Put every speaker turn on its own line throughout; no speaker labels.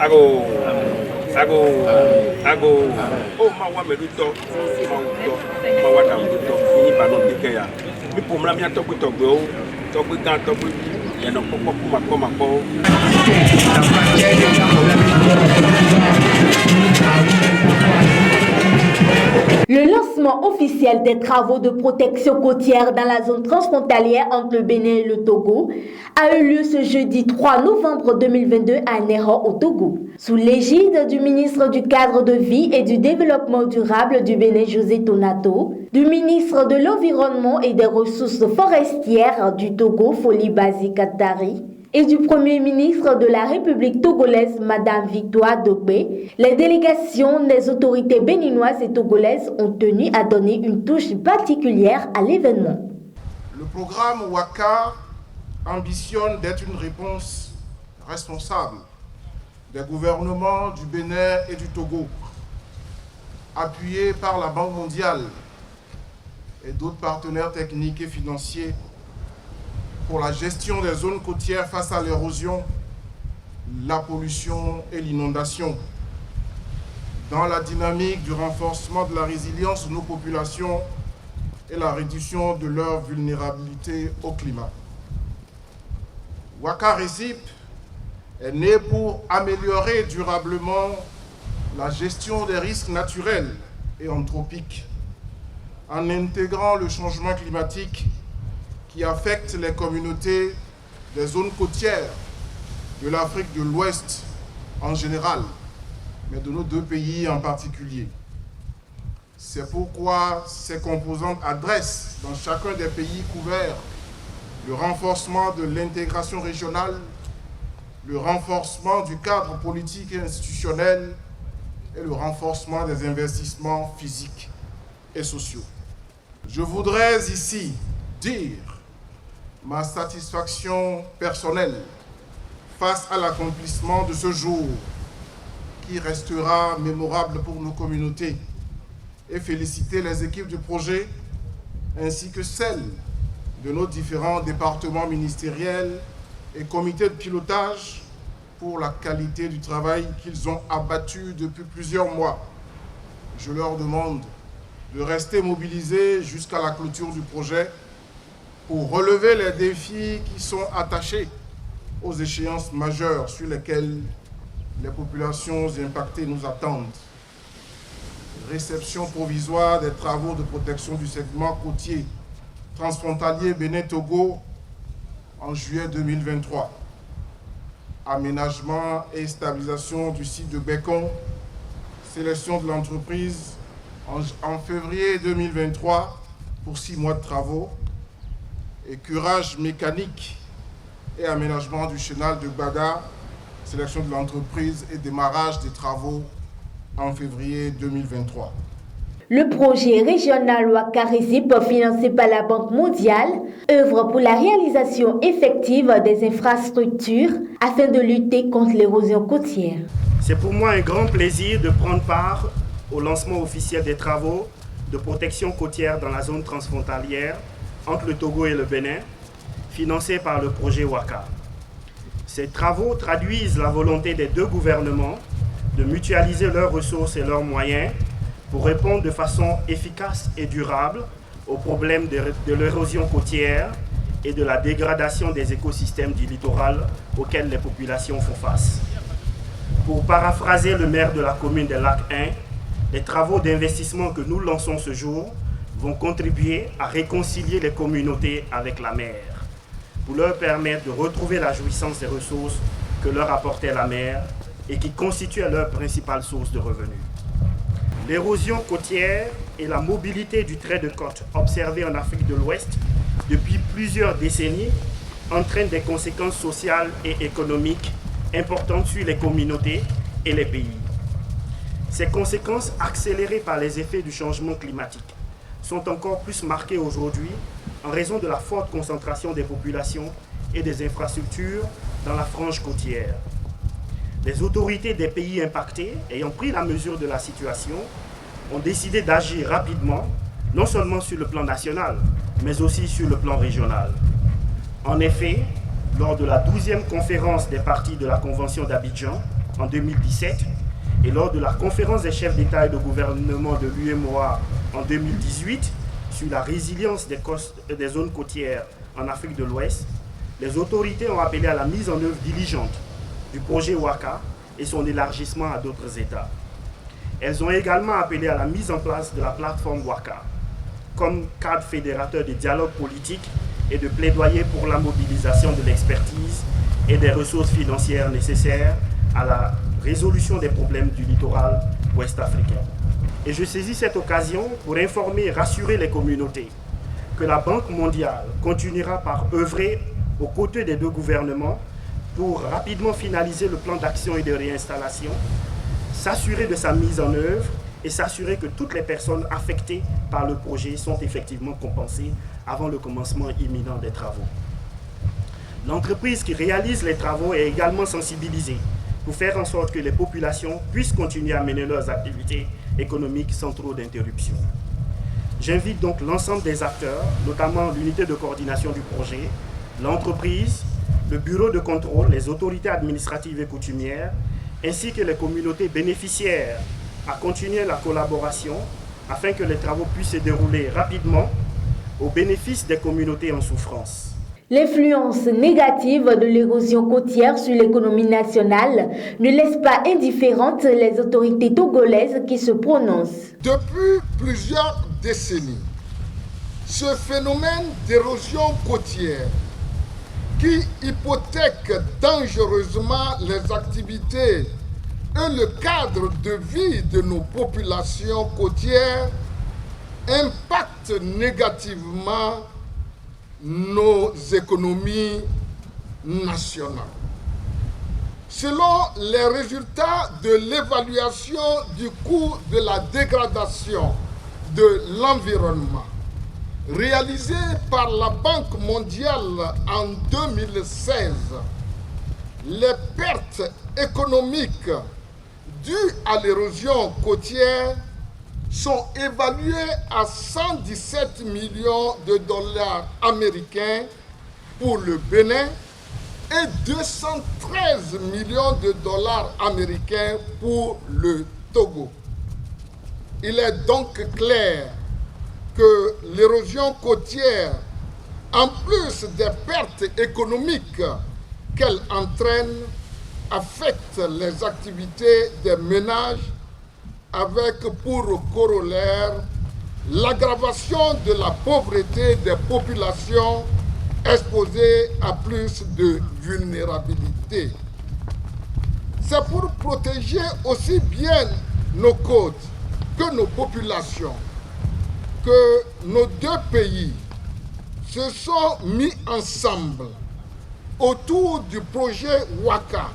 Sago, sago, sago. Oh, ma wa meduto, ma wa damuto. Ini banon dikeya. Mi pomla mi atokwe togbo, togbe gan togbe. Yeno popo mako.
Le lancement officiel des travaux de protection côtière dans la zone transfrontalière entre le Bénin et le Togo a eu lieu ce jeudi 3 novembre 2022 à Néro au Togo. Sous l'égide du ministre du Cadre de Vie et du Développement durable du Bénin, José Tonato, du ministre de l'Environnement et des Ressources forestières du Togo, Foli Bazi Katari, et du Premier ministre de la République togolaise, Madame Victoire Dogbe, les délégations des autorités béninoises et togolaises ont tenu à donner une touche particulière à l'événement.
Le programme WACA ambitionne d'être une réponse responsable des gouvernements du Bénin et du Togo, appuyé par la Banque mondiale et d'autres partenaires techniques et financiers pour la gestion des zones côtières face à l'érosion, la pollution et l'inondation, dans la dynamique du renforcement de la résilience de nos populations et la réduction de leur vulnérabilité au climat. WACA RECIP est né pour améliorer durablement la gestion des risques naturels et anthropiques, en intégrant le changement climatique qui affecte les communautés des zones côtières de l'Afrique de l'Ouest en général, mais de nos deux pays en particulier. C'est pourquoi ces composantes adressent dans chacun des pays couverts le renforcement de l'intégration régionale, le renforcement du cadre politique et institutionnel et le renforcement des investissements physiques et sociaux. Je voudrais ici dire ma satisfaction personnelle face à l'accomplissement de ce jour qui restera mémorable pour nos communautés et féliciter les équipes du projet ainsi que celles de nos différents départements ministériels et comités de pilotage pour la qualité du travail qu'ils ont abattu depuis plusieurs mois. Je leur demande de rester mobilisés jusqu'à la clôture du projet pour relever les défis qui sont attachés aux échéances majeures sur lesquelles les populations impactées nous attendent. Réception provisoire des travaux de protection du segment côtier transfrontalier Bénin-Togo en juillet 2023. Aménagement et stabilisation du site de Bécon, sélection de l'entreprise en février 2023 pour 6 mois de travaux, et curage mécanique et aménagement du chenal de Baga, sélection de l'entreprise et démarrage des travaux en février 2023.
Le projet régional WACA RECIP, financé par la Banque mondiale, œuvre pour la réalisation effective des infrastructures afin de lutter contre l'érosion côtière.
C'est pour moi un grand plaisir de prendre part au lancement officiel des travaux de protection côtière dans la zone transfrontalière entre le Togo et le Bénin, financés par le projet WACA. Ces travaux traduisent la volonté des deux gouvernements de mutualiser leurs ressources et leurs moyens pour répondre de façon efficace et durable aux problèmes de l'érosion côtière et de la dégradation des écosystèmes du littoral auxquels les populations font face. Pour paraphraser le maire de la commune des Lacs 1, les travaux d'investissement que nous lançons ce jour vont contribuer à réconcilier les communautés avec la mer, pour leur permettre de retrouver la jouissance des ressources que leur apportait la mer et qui constituaient leur principale source de revenus. L'érosion côtière et la mobilité du trait de côte observée en Afrique de l'Ouest depuis plusieurs décennies entraînent des conséquences sociales et économiques importantes sur les communautés et les pays. Ces conséquences, accélérées par les effets du changement climatique, sont encore plus marquées aujourd'hui en raison de la forte concentration des populations et des infrastructures dans la frange côtière. Les autorités des pays impactés, ayant pris la mesure de la situation, ont décidé d'agir rapidement, non seulement sur le plan national, mais aussi sur le plan régional. En effet, lors de la 12e conférence des parties de la Convention d'Abidjan, en 2017 et lors de la conférence des chefs d'État et de gouvernement de l'UEMOA en 2018 sur la résilience des zones côtières en Afrique de l'Ouest, les autorités ont appelé à la mise en œuvre diligente du projet WACA et son élargissement à d'autres États. Elles ont également appelé à la mise en place de la plateforme WACA comme cadre fédérateur de dialogue politique et de plaidoyer pour la mobilisation de l'expertise et des ressources financières nécessaires à la résolution des problèmes du littoral ouest africain. Et je saisis cette occasion pour informer et rassurer les communautés que la Banque mondiale continuera par œuvrer aux côtés des deux gouvernements pour rapidement finaliser le plan d'action et de réinstallation, s'assurer de sa mise en œuvre et s'assurer que toutes les personnes affectées par le projet sont effectivement compensées avant le commencement imminent des travaux. L'entreprise qui réalise les travaux est également sensibilisée pour faire en sorte que les populations puissent continuer à mener leurs activités économiques sans trop d'interruptions. J'invite donc l'ensemble des acteurs, notamment l'unité de coordination du projet, l'entreprise, le bureau de contrôle, les autorités administratives et coutumières, ainsi que les communautés bénéficiaires à continuer la collaboration afin que les travaux puissent se dérouler rapidement au bénéfice des communautés en souffrance.
L'influence négative de l'érosion côtière sur l'économie nationale ne laisse pas indifférentes les autorités togolaises qui se prononcent.
Depuis plusieurs décennies, ce phénomène d'érosion côtière qui hypothèque dangereusement les activités et le cadre de vie de nos populations côtières impacte négativement nos économies nationales. Selon les résultats de l'évaluation du coût de la dégradation de l'environnement réalisée par la Banque mondiale en 2016, les pertes économiques dues à l'érosion côtière sont évaluées à 117 millions de dollars américains pour le Bénin et 213 millions de dollars américains pour le Togo. Il est donc clair que l'érosion côtière, en plus des pertes économiques qu'elle entraîne, affecte les activités des ménages avec pour corollaire l'aggravation de la pauvreté des populations exposées à plus de vulnérabilité. C'est pour protéger aussi bien nos côtes que nos populations que nos deux pays se sont mis ensemble autour du projet WACA,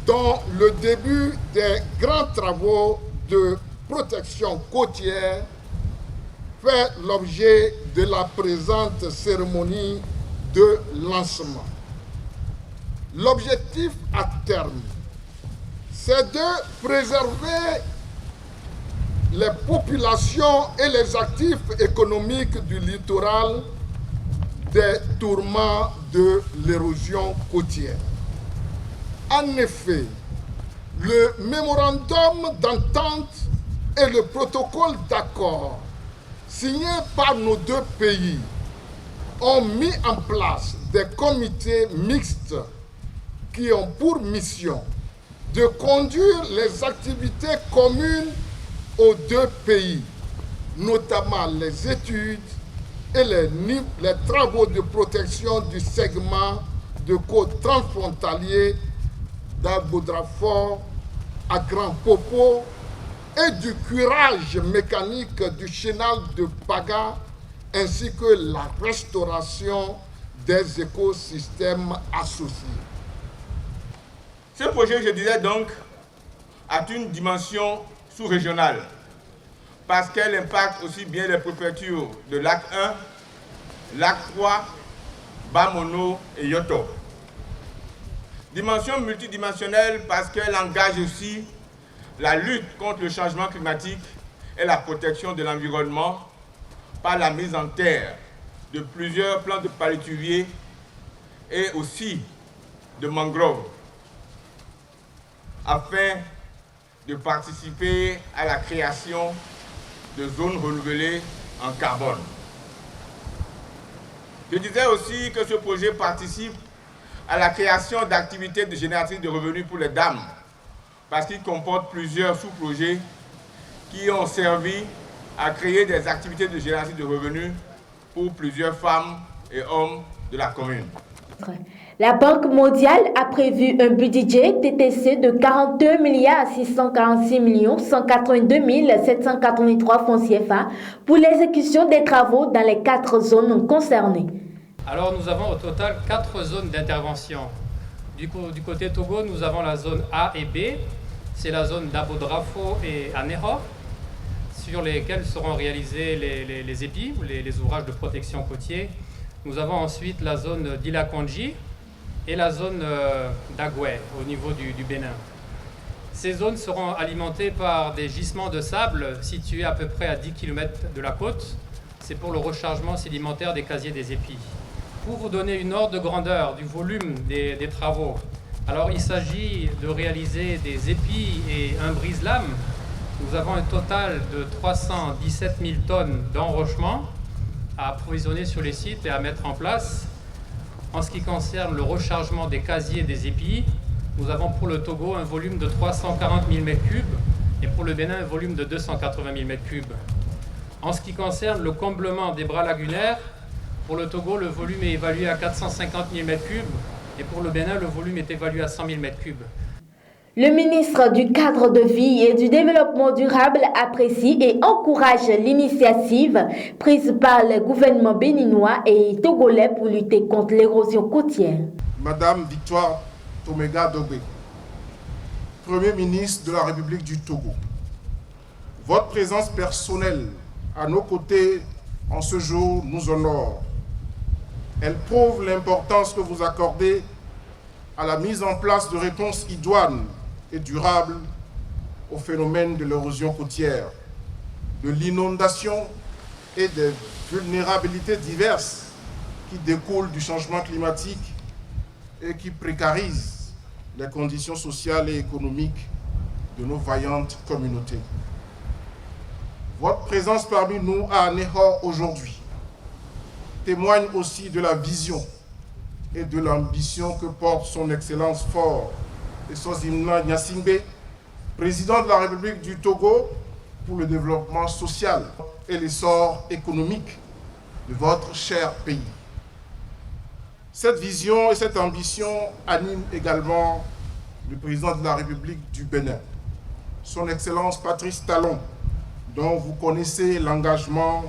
dont le début des grands travaux de protection côtière fait l'objet de la présente cérémonie de lancement. L'objectif à terme, c'est de préserver les populations et les actifs économiques du littoral des tourments de l'érosion côtière. En effet, le mémorandum d'entente et le protocole d'accord signés par nos deux pays ont mis en place des comités mixtes qui ont pour mission de conduire les activités communes aux deux pays, notamment les études et les travaux de protection du segment de côte transfrontalier d'Aboudrafort à Grand Popo et du curage mécanique du chenal de Paga ainsi que la restauration des écosystèmes associés.
Ce projet, je dirais donc, a une dimension sous-régionale parce qu'elle impacte aussi bien les préfectures de Lac 1, Lac 3, Bamono et Yoto. Dimension multidimensionnelle parce qu'elle engage aussi la lutte contre le changement climatique et la protection de l'environnement par la mise en terre de plusieurs plants de palétuviers et aussi de mangroves.
afin de participer à la création de zones renouvelées en carbone. Je disais aussi que ce projet participe à la création d'activités génératrices de revenus pour les dames, parce qu'il comporte plusieurs sous-projets qui ont servi à créer des activités de génération de revenus pour plusieurs femmes et hommes de la commune.
La Banque mondiale a prévu un budget TTC de 42 646 182 783 francs CFA pour l'exécution des travaux dans les 4 zones concernées.
Alors nous avons au total 4 zones d'intervention. Du côté Togo, nous avons la zone A et B, c'est la zone d'Abodrafo et Anéro, sur lesquelles seront réalisés les épis, les ouvrages de protection côtier. Nous avons ensuite la zone d'Ilakondji et la zone d'Agoué au niveau du Bénin. Ces zones seront alimentées par des gisements de sable situés à peu près à 10 km de la côte. C'est pour le rechargement sédimentaire des casiers des épis. Pour vous donner une ordre de grandeur du volume des travaux, alors il s'agit de réaliser des épis et un brise-lame. Nous avons un total de 317 000 tonnes d'enrochement à approvisionner sur les sites et à mettre en place. En ce qui concerne le rechargement des casiers des épis, nous avons pour le Togo un volume de 340 000 m3 et pour le Bénin un volume de 280 000 m3. En ce qui concerne le comblement des bras lagunaires, pour le Togo, le volume est évalué à 450 000 m3 et pour le Bénin, le volume est évalué à 100 000 m3.
Le ministre du Cadre de vie et du Développement durable apprécie et encourage l'initiative prise par le gouvernement béninois et togolais pour lutter contre l'érosion côtière.
Madame Victoire Tomega Dogbe, Premier ministre de la République du Togo, votre présence personnelle à nos côtés en ce jour nous honore. Elle prouve l'importance que vous accordez à la mise en place de réponses idoines et durables au phénomène de l'érosion côtière, de l'inondation et des vulnérabilités diverses qui découlent du changement climatique et qui précarisent les conditions sociales et économiques de nos vaillantes communautés. Votre présence parmi nous à Anéro aujourd'hui témoigne aussi de la vision et de l'ambition que porte son Excellence fort Essozimna Gnassingbé, président de la République du Togo, pour le développement social et l'essor économique de votre cher pays. Cette vision et cette ambition animent également le président de la République du Bénin, son Excellence Patrice Talon, dont vous connaissez l'engagement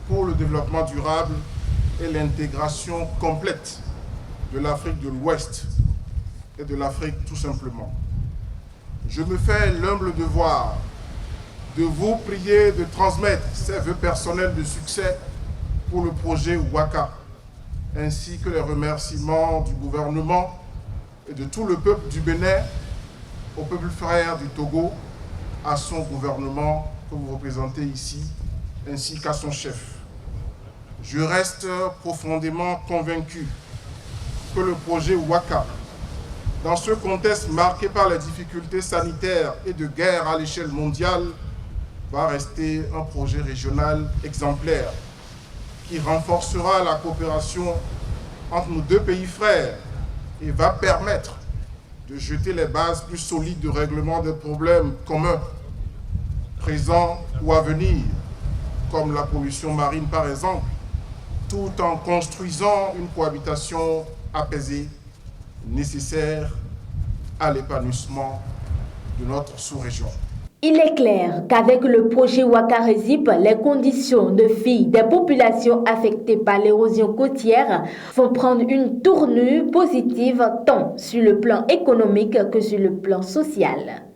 pour le développement durable et l'intégration complète de l'Afrique de l'Ouest et de l'Afrique tout simplement. Je me fais l'humble devoir de vous prier de transmettre ces vœux personnels de succès pour le projet Ouaka, ainsi que les remerciements du gouvernement et de tout le peuple du Bénin, au peuple frère du Togo, à son gouvernement que vous représentez ici, ainsi qu'à son chef. Je reste profondément convaincu que le projet Ouaka, dans ce contexte marqué par les difficultés sanitaires et de guerre à l'échelle mondiale, va rester un projet régional exemplaire qui renforcera la coopération entre nos deux pays frères et va permettre de jeter les bases plus solides de règlement des problèmes communs, présents ou à venir, comme la pollution marine par exemple, tout en construisant une cohabitation apaisée, nécessaire à l'épanouissement de notre sous-région.
Il est clair qu'avec le projet Ouaka Resip, les conditions de vie des populations affectées par l'érosion côtière vont prendre une tournure positive tant sur le plan économique que sur le plan social.